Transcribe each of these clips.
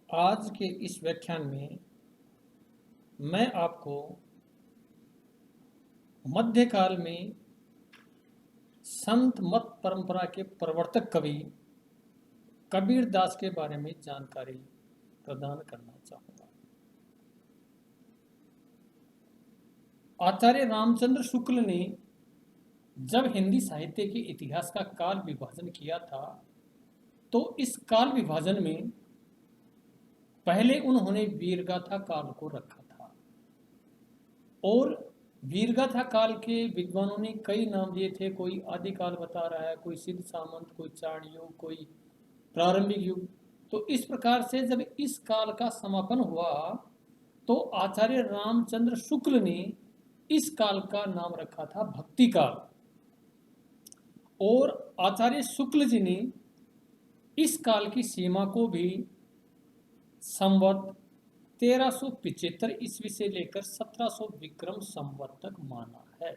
आज के इस व्याख्यान में मैं आपको मध्यकाल में संत मत परंपरा के प्रवर्तक कवि कबीर दास के बारे में जानकारी प्रदान करना चाहूँगा। आचार्य रामचंद्र शुक्ल ने जब हिंदी साहित्य के इतिहास का काल विभाजन किया था, तो इस काल विभाजन में पहले उन्होंने वीरगाथा काल को रखा था और वीरगाथा काल के विद्वानों ने कई नाम दिए थे। कोई आदिकाल बता रहा है, कोई सिद्ध सामंत, कोई चाण युग, कोई प्रारंभिक युग। तो इस प्रकार से जब इस काल का समापन हुआ तो आचार्य रामचंद्र शुक्ल ने इस काल का नाम रखा था भक्ति काल। और आचार्य शुक्ल जी ने इस काल की सीमा को भी संवत 1375 ईस्वी से लेकर 1700 विक्रम संवत तक माना है।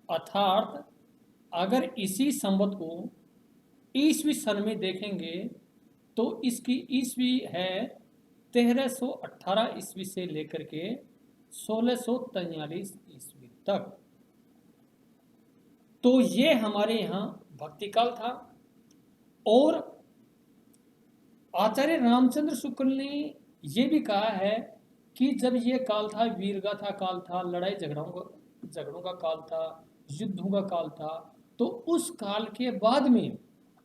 अर्थात अगर इसी संवत को ईस्वी सन में देखेंगे तो इसकी ईस्वी है 1318 ईस्वी से लेकर के 1643 ईस्वी तक। तो ये हमारे यहाँ भक्ति काल था। और आचार्य रामचंद्र शुक्ल ने यह भी कहा है कि जब ये काल था, वीरगाथा काल था, लड़ाई झगड़ों का काल था, युद्धों का काल था, तो उस काल के बाद में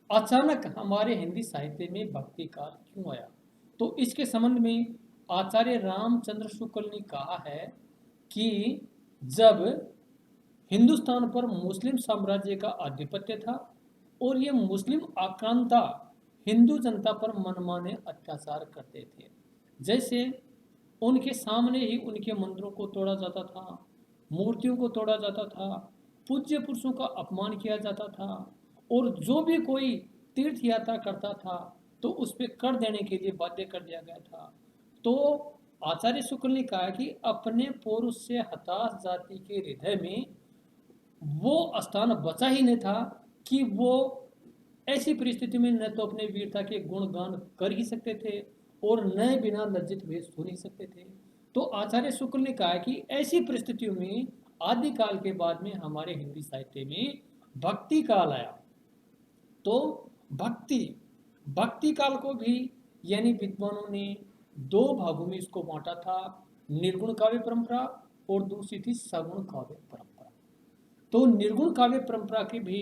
अचानक हमारे हिंदी साहित्य में भक्ति काल क्यों आया। तो इसके संबंध में आचार्य रामचंद्र शुक्ल ने कहा है कि जब हिंदुस्तान पर मुस्लिम साम्राज्य का आधिपत्य था और ये मुस्लिम आक्रांता हिंदू जनता पर मनमाने अत्याचार करते थे, जैसे उनके सामने ही उनके मंदिरों को तोड़ा जाता था, मूर्तियों को तोड़ा जाता था, पूज्य पुरुषों का अपमान किया जाता था, और जो भी कोई तीर्थ यात्रा करता था तो उस पर कर देने के लिए बाध्य कर दिया गया था। तो आचार्य शुक्ल ने कहा कि अपने पौरुष से हताश जाति के हृदय में वो स्थान बचा ही नहीं था कि वो ऐसी परिस्थिति में न तो अपने वीरता के गुणगान कर ही सकते थे और न बिना लज्जित हुए सुन ही सकते थे। तो आचार्य शुक्ल ने कहा कि ऐसी परिस्थितियों में आदिकाल के बाद में हमारे हिंदी साहित्य में भक्ति काल आया। तो भक्ति काल को भी यानी विद्वानों ने दो भागों में इसको बांटा था, निर्गुण काव्य परंपरा और दूसरी थी सगुण काव्य परंपरा। तो निर्गुण काव्य परंपरा के भी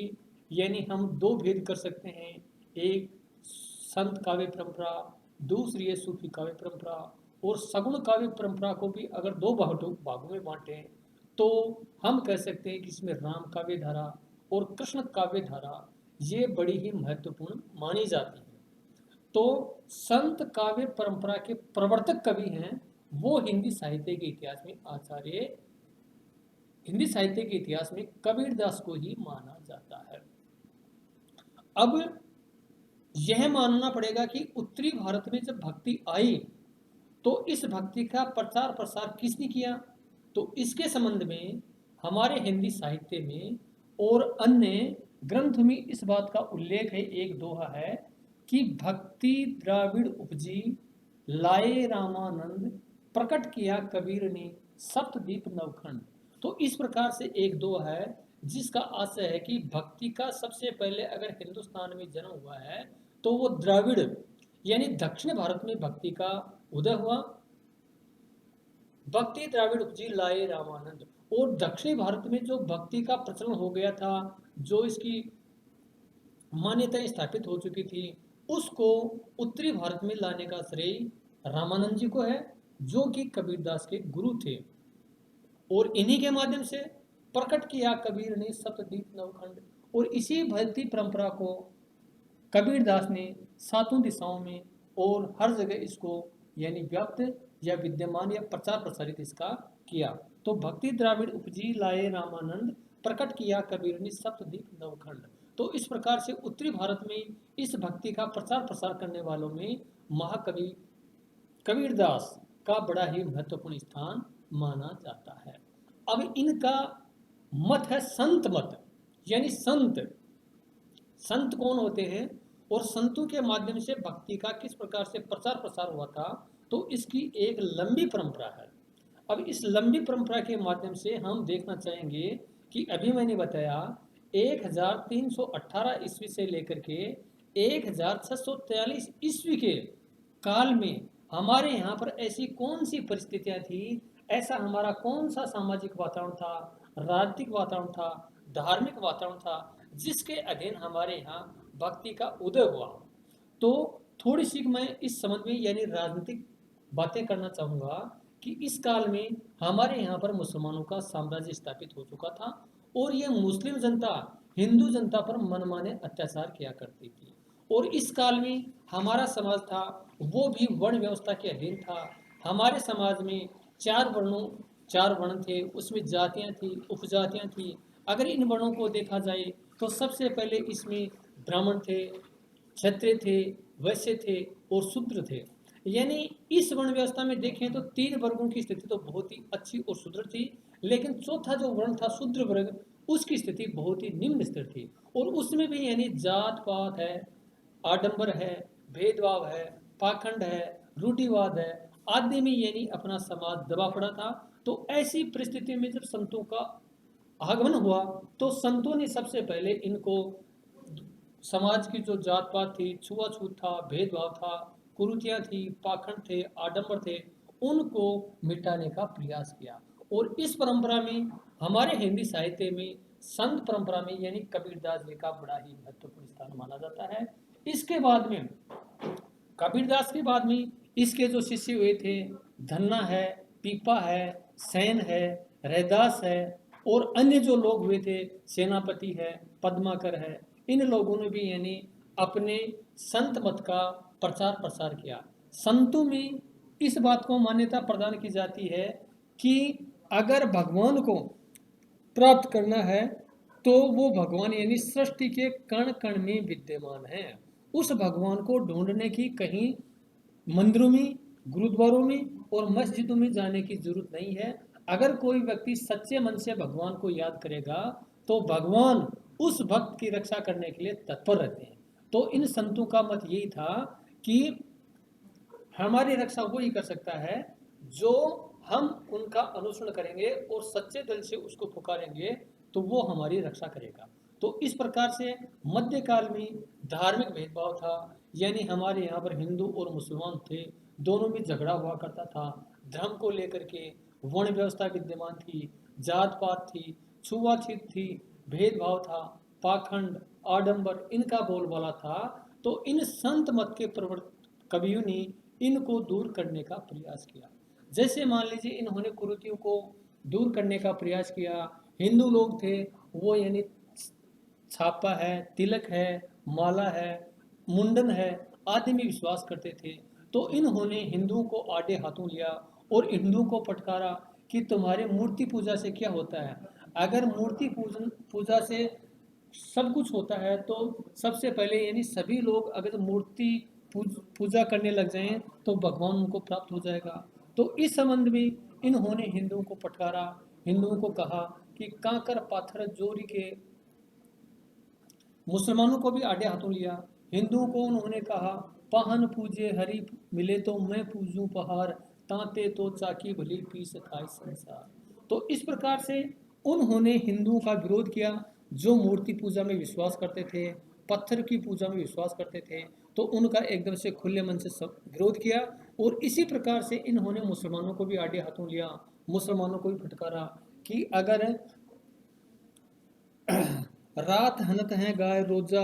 यानी हम दो भेद कर सकते हैं, एक संत काव्य परंपरा, दूसरी है सूफी काव्य परंपरा। और सगुण काव्य परंपरा को भी अगर दो भागों में बांटें तो हम कह सकते हैं कि इसमें राम काव्य धारा और कृष्ण काव्य धारा ये बड़ी ही महत्वपूर्ण मानी जाती है। तो संत काव्य परंपरा के प्रवर्तक कवि हैं वो हिंदी साहित्य के इतिहास में कबीर दास को ही माना जाता है। अब यह मानना पड़ेगा कि उत्तरी भारत में जब भक्ति आई तो इस भक्ति का प्रचार प्रसार किसने किया। तो इसके संबंध में हमारे हिंदी साहित्य में और अन्य ग्रंथ में इस बात का उल्लेख है, एक दोहा है कि भक्ति द्राविड़ उपजी लाए रामानंद, प्रकट किया कबीर ने सप्तद्वीप नवखंड। तो इस प्रकार से एक दोहा है जिसका आशय है कि भक्ति का सबसे पहले अगर हिंदुस्तान में जन्म हुआ है तो वो द्राविड़ यानी दक्षिण भारत में भक्ति का उदय हुआ। भक्ति द्राविड़ उपजी लाए रामानंद। और दक्षिणी भारत में जो भक्ति का प्रचलन हो गया था, जो इसकी मान्यताएं स्थापित हो चुकी थी, उसको उत्तरी भारत में लाने का श्रेय रामानंद जी को है, जो कि कबीरदास के गुरु थे। और इन्हीं के माध्यम से प्रकट किया कबीर ने सप्तद्वीप नवखंड। और इसी भक्ति परंपरा को कबीरदास ने सातों दिशाओं में और हर जगह इसको यानी व्याप्त या विद्यमान या प्रचार प्रसारित इसका किया। तो भक्ति द्राविड़ उपजी लाए रामानंद, प्रकट किया कबीर ने सप्तद्वीप नवखंड। तो इस प्रकार से उत्तरी भारत में इस भक्ति का प्रचार प्रसार करने वालों में महाकवि कबीरदास का बड़ा ही महत्वपूर्ण स्थान माना जाता है। अब इनका मत है संत मत, यानी संत कौन होते हैं। और संतों के माध्यम से भक्ति का किस प्रकार से प्रचार प्रसार हुआ था, तो इसकी एक लंबी परंपरा है। अब इस लंबी परंपरा के माध्यम से हम देखना चाहेंगे कि अभी मैंने बताया 1318 ईस्वी से लेकर के 1643 ईस्वी के काल में हमारे यहाँ पर ऐसी कौन सी परिस्थितियाँ थी, ऐसा हमारा कौन सा सामाजिक वातावरण था, राजनीतिक वातावरण था, धार्मिक वातावरण था, जिसके अधीन हमारे यहाँ भक्ति का उदय हुआ। तो थोड़ी सी मैं इस संबंध में यानी राजनीतिक बातें करना चाहूँगा कि इस काल में हमारे यहाँ पर मुसलमानों का साम्राज्य स्थापित हो चुका था और ये मुस्लिम जनता हिंदू जनता पर मनमाने अत्याचार किया करती थी। और इस काल में हमारा समाज था वो भी वर्ण व्यवस्था के अधीन था। हमारे समाज में चार वर्ण थे, उसमें जातियाँ थी, उपजातियाँ थी। अगर इन वर्णों को देखा जाए तो सबसे पहले इसमें ब्राह्मण थे, क्षत्रिय थे, वैश्य थे और शूद्र थे। यानी इस वर्ण व्यवस्था में देखें तो 3 वर्गों की स्थिति तो बहुत ही अच्छी और सुदृढ़ थी, लेकिन चौथा जो वर्ण था शूद्र वर्ग, उसकी स्थिति बहुत ही निम्न स्तर थी। और उसमें भी यानी जात पात है, आडंबर है, भेदभाव है, पाखंड है, रूढ़िवाद है आदि में यानी अपना समाज दबा पड़ा था। तो ऐसी परिस्थिति में जब संतों का आगमन हुआ तो संतों ने सबसे पहले इनको समाज की जो जात पात थी, छुआछूत था, भेदभाव था, कुरीतियाँ थी, पाखंड थे, आडंबर थे, उनको मिटाने का प्रयास किया। और इस परंपरा में हमारे हिंदी साहित्य में संत परंपरा में यानी कबीरदास जी का बड़ा ही महत्वपूर्ण स्थान माना जाता है। इसके बाद में कबीरदास के बाद में इसके जो शिष्य हुए थे, धन्ना है, पीपा है, सैन है, रैदास है और अन्य जो लोग हुए थे, सेनापति है, पद्माकर है, इन लोगों ने भी यानी अपने संत मत का प्रचार प्रसार किया। संतों में इस बात को मान्यता प्रदान की जाती है कि अगर भगवान को प्राप्त करना है तो वो भगवान यानी सृष्टि के कण कण में विद्यमान है। उस भगवान को ढूंढने की कहीं मंदिरों में, गुरुद्वारों में और मस्जिदों में जाने की जरूरत नहीं है। अगर कोई व्यक्ति सच्चे मन से भगवान को याद करेगा तो भगवान उस भक्त की रक्षा करने के लिए तत्पर रहते हैं। तो इन संतों का मत यही था कि हमारी रक्षा वो ही कर सकता है जो हम उनका अनुसरण करेंगे और सच्चे दिल से उसको पुकारेंगे तो वो हमारी रक्षा करेगा। तो इस प्रकार से मध्यकाल में धार्मिक भेदभाव था, यानी हमारे यहाँ पर हिंदू और मुसलमान थे, दोनों में झगड़ा हुआ करता था। धर्म को लेकर के वर्ण व्यवस्था विद्यमान थी, जात पात थी, छुआछूत थी, भेदभाव था, पाखंड, आडंबर इनका बोलबाला था। तो इन संत मत के प्रवर्तक कवियों ने इनको दूर करने का प्रयास किया। जैसे मान लीजिए इन्होंने कुरीतियों को दूर करने का प्रयास किया। हिंदू लोग थे वो यानी छापा है, तिलक है, माला है, मुंडन है आदि में विश्वास करते थे। तो इन्होंने हिंदुओं को आड़े हाथों लिया और हिंदुओं को फटकारा कि तुम्हारे मूर्ति पूजा से क्या होता है। अगर मूर्ति पूजा से सब कुछ होता है तो सबसे पहले यानी सभी लोग अगर मूर्ति पूजा करने लग जाएं तो भगवान उनको प्राप्त हो जाएगा। तो इस संबंध में इन्होंने हिंदुओं को फटकारा, हिंदुओं को कहा कि कांकर पाथर जोरी के, मुसलमानों को भी आड़े हाथों लिया। हिंदुओं को उन्होंने कहा पाहन पूजे हरि मिले तो मैं पूजूं पहाड़, तांते तो चाकी भली पीस खाए संसार। तो इस प्रकार से उन्होंने हिंदुओं का विरोध किया जो मूर्ति पूजा में विश्वास करते थे, पत्थर की पूजा में विश्वास करते थे। तो उनका एकदम से खुले मन से सब विरोध किया। और इसी प्रकार से इन्होंने मुसलमानों को भी आड़े हाथों लिया, मुसलमानों को भी फटकारा कि अगर रात हनत हैं गाय रोजा,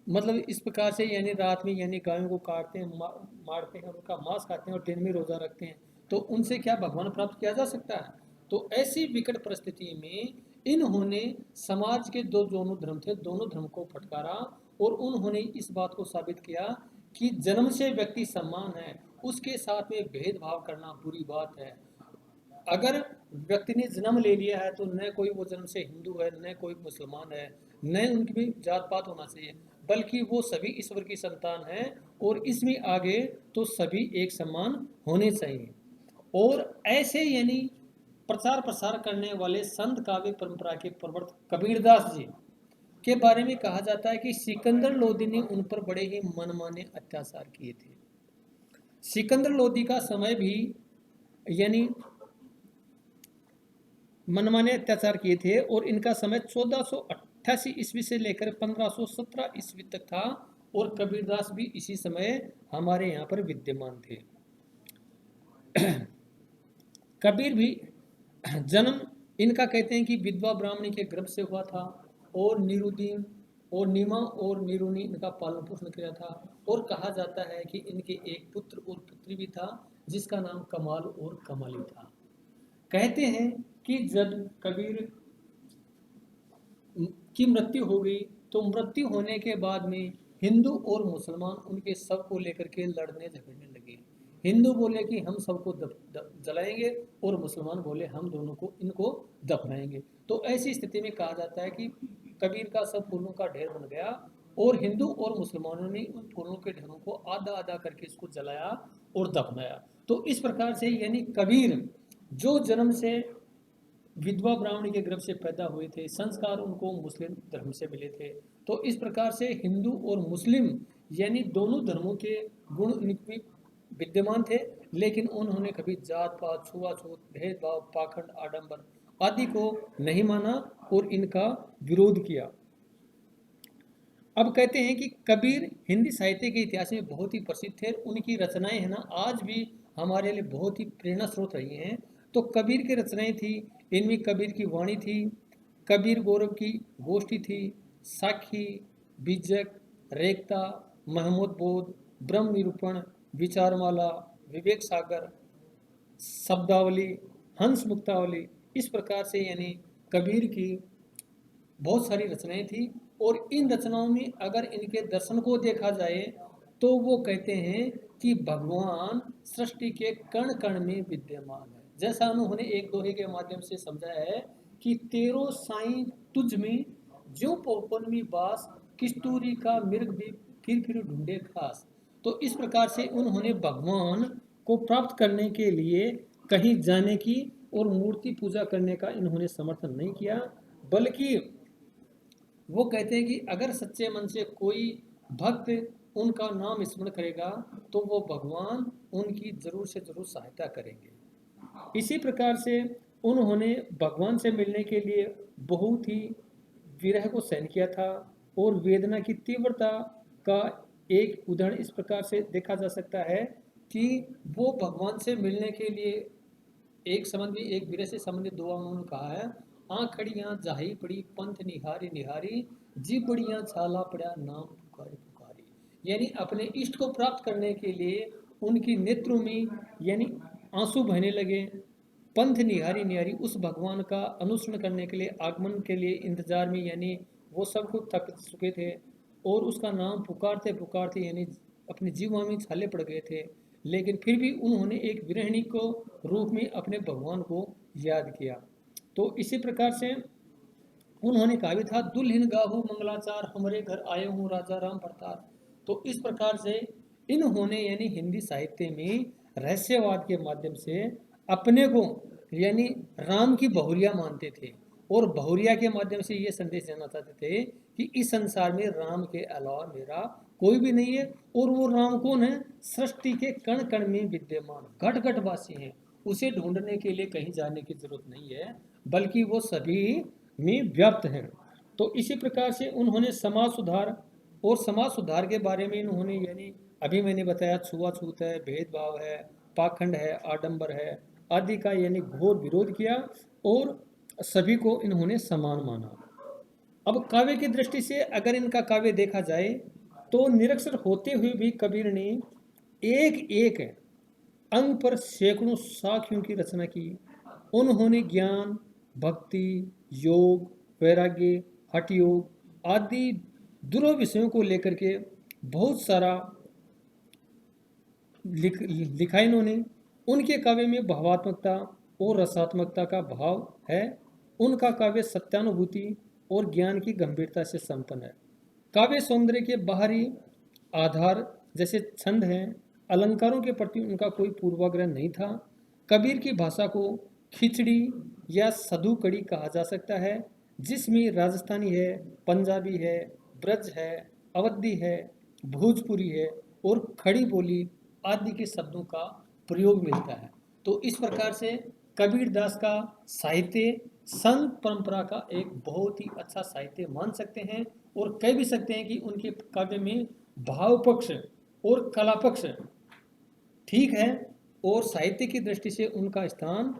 मतलब इस प्रकार से यानी रात में यानी गायों को काटते हैं, मारते हैं, उनका मांस खाते हैं और दिन में रोजा रखते हैं, तो उनसे क्या भगवान प्राप्त किया जा सकता है। तो ऐसी विकट परिस्थिति में इन्होंने समाज के दो दोनों धर्म थे, दोनों धर्म को फटकारा और उन्होंने इस बात को साबित किया कि जन्म से व्यक्ति समान है, उसके साथ में भेदभाव करना बुरी बात है। अगर व्यक्ति ने जन्म ले लिया है तो न कोई वो जन्म से हिंदू है, न कोई मुसलमान है, न उनकी भी जात पात होना चाहिए, बल्कि वो सभी ईश्वर की संतान है और इसमें आगे तो सभी एक समान होने चाहिए। और ऐसे यानी प्रचार प्रसार करने वाले संत काव्य परंपरा के प्रवर्तक कबीरदास जी के बारे में कहा जाता है कि सिकंदर लोदी ने उन पर बड़े ही मनमाने अत्याचार किए थे। सिकंदर लोदी का समय भी यानी मनमाने अत्याचार किए थे और इनका समय 1488 ईस्वी से लेकर 1517 ईस्वी तक था और कबीरदास भी इसी समय हमारे यहाँ पर विद्यमान थे। कबीर भी जन्म इनका कहते हैं कि विधवा ब्राह्मणी के गर्भ से हुआ था और निरुद्दीन और नीमा और निरुनी इनका पालन पोषण किया था और कहा जाता है कि इनके एक पुत्र और पुत्री भी था जिसका नाम कमाल और कमाली था। कहते हैं कि जब कबीर की मृत्यु हो गई तो मृत्यु होने के बाद में हिंदू और मुसलमान उनके शव को लेकर के लड़ने झगड़ने लगे। हिंदू बोले कि हम सबको जलाएंगे और मुसलमान बोले हम दोनों को इनको दफनाएंगे। तो ऐसी स्थिति में कहा जाता है कि कबीर का सब फूलों का ढेर बन गया और हिंदू और मुसलमानों ने उन फूलों के ढेरों को आधा आधा करके इसको जलाया और दफनाया। तो इस प्रकार से यानी कबीर जो जन्म से विधवा ब्राह्मणी के गर्भ से पैदा हुए थे, संस्कार उनको मुस्लिम धर्म से मिले थे। तो इस प्रकार से हिंदू और मुस्लिम यानी दोनों धर्मों के गुण इनमें विद्यमान थे, लेकिन उन्होंने कभी जात पात, छुआछूत, भेदभाव, पाखंड, आडंबर आदि को नहीं माना और इनका विरोध किया। अब कहते हैं कि कबीर हिंदी साहित्य के इतिहास में बहुत ही प्रसिद्ध थे। उनकी रचनाएं है ना आज भी हमारे लिए बहुत ही प्रेरणा स्रोत रही हैं। तो कबीर की रचनाएं थी, इनमें कबीर की वाणी थी, कबीर गौरव की गोष्ठी थी, साखी, बीजक, रेखता, महमूद बोध, ब्रह्म निरूपण, विचारमाला, विवेक सागर, शब्दावली, हंस मुक्तावली, इस प्रकार से यानी कबीर की बहुत सारी रचनाएं थी। और इन रचनाओं में अगर इनके दर्शन को देखा जाए तो वो कहते हैं कि भगवान सृष्टि के कण कण में विद्यमान है। जैसा उन्होंने एक दोहे के माध्यम से समझाया है कि तेरो साईं तुझ में ज्यों पोपन में बास, किस्तूरी का मिर्ग भी फिर ढूंढे खास। तो इस प्रकार से उन्होंने भगवान को प्राप्त करने के लिए कहीं जाने की और मूर्ति पूजा करने का इन्होंने समर्थन नहीं किया, बल्कि वो कहते हैं कि अगर सच्चे मन से कोई भक्त उनका नाम स्मरण करेगा तो वो भगवान उनकी जरूर से जरूर सहायता करेंगे। इसी प्रकार से उन्होंने भगवान से मिलने के लिए बहुत ही विरह को सहन किया था और वेदना की तीव्रता का एक उदाहरण इस प्रकार से देखा जा सकता है कि वो भगवान से मिलने के लिए एक विरह से संबंधित दुआ उन्होंने कहा है, आंखड़ियां जाही पड़ी पंथ निहारी निहारी, जी बड़ियां छाला पड़ा नाम पुकारी पुकारी। यानी अपने इष्ट को प्राप्त करने के लिए उनकी नेत्रों में यानी आंसू बहने लगे। पंथ निहारी निहारी, उस भगवान का अनुसरण करने के लिए, आगमन के लिए इंतजार में, यानी वो सब कुछ थक चुके थे और उसका नाम पुकारते पुकारते यानी अपने जीवा में छाले पड़ गए थे, लेकिन फिर भी उन्होंने एक विरहिणी को रूप में अपने भगवान को याद किया। तो इसी प्रकार से उन्होंने कहा भी था, दुल्हन गाहू मंगलाचार, हमारे घर आए हूँ राजा राम प्रताप। तो इस प्रकार से इन्होंने यानी हिंदी साहित्य में रहस्यवाद के माध्यम से अपने को यानी राम की बहुरिया मानते थे और बहुरिया के माध्यम से ये संदेश देना चाहते थे कि इस संसार में राम के अलावा मेरा कोई भी नहीं है। और वो राम कौन है? सृष्टि के कण कण में विद्यमान घट घट वासी हैं। उसे ढूंढने के लिए कहीं जाने की जरूरत नहीं है, बल्कि वो सभी में व्याप्त है। तो इसी प्रकार से उन्होंने समाज सुधार और समाज सुधार के बारे में इन्होंने यानी अभी मैंने बताया छुआछूत है, भेदभाव है, पाखंड है, आडंबर है आदि का यानी घोर विरोध किया और सभी को इन्होंने समान माना। अब काव्य की दृष्टि से अगर इनका काव्य देखा जाए तो निरक्षर होते हुए भी कबीर ने एक एक अंग पर सैकड़ों साखियों की रचना की। उन्होंने ज्ञान, भक्ति, योग, वैराग्य, हठ योग आदि दुर्लभ विषयों को लेकर के बहुत सारा लिखा इन्होंने। उनके काव्य में भावात्मकता और रसात्मकता का भाव है। उनका काव्य सत्यानुभूति और ज्ञान की गंभीरता से संपन्न है। काव्य सौंदर्य के बाहरी आधार जैसे छंद हैं, अलंकारों के प्रति उनका कोई पूर्वाग्रह नहीं था। कबीर की भाषा को खिचड़ी या सधु कड़ी कहा जा सकता है। जिसमें राजस्थानी है, पंजाबी है, ब्रज है, अवधी है, भोजपुरी है और खड़ी बोली आदि के शब्दों का प्रयोग मिलता है। तो इस प्रकार से कबीरदास का साहित्य संत परंपरा का एक बहुत ही अच्छा साहित्य मान सकते हैं और कह भी सकते हैं कि उनके काव्य में भाव पक्ष और कला पक्ष ठीक है और साहित्य की दृष्टि से उनका स्थान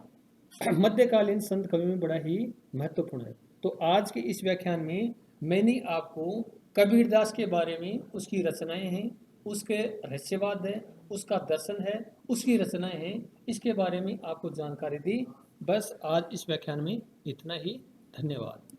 मध्यकालीन संत कवि में बड़ा ही महत्वपूर्ण है। तो आज के इस व्याख्यान में मैंने आपको कबीरदास के बारे में, उसकी रचनाएं हैं, उसके रहस्यवाद है, उसका दर्शन है, उसकी रचनाएं हैं, इसके बारे में आपको जानकारी दी। बस आज इस व्याख्यान में इतना ही। धन्यवाद।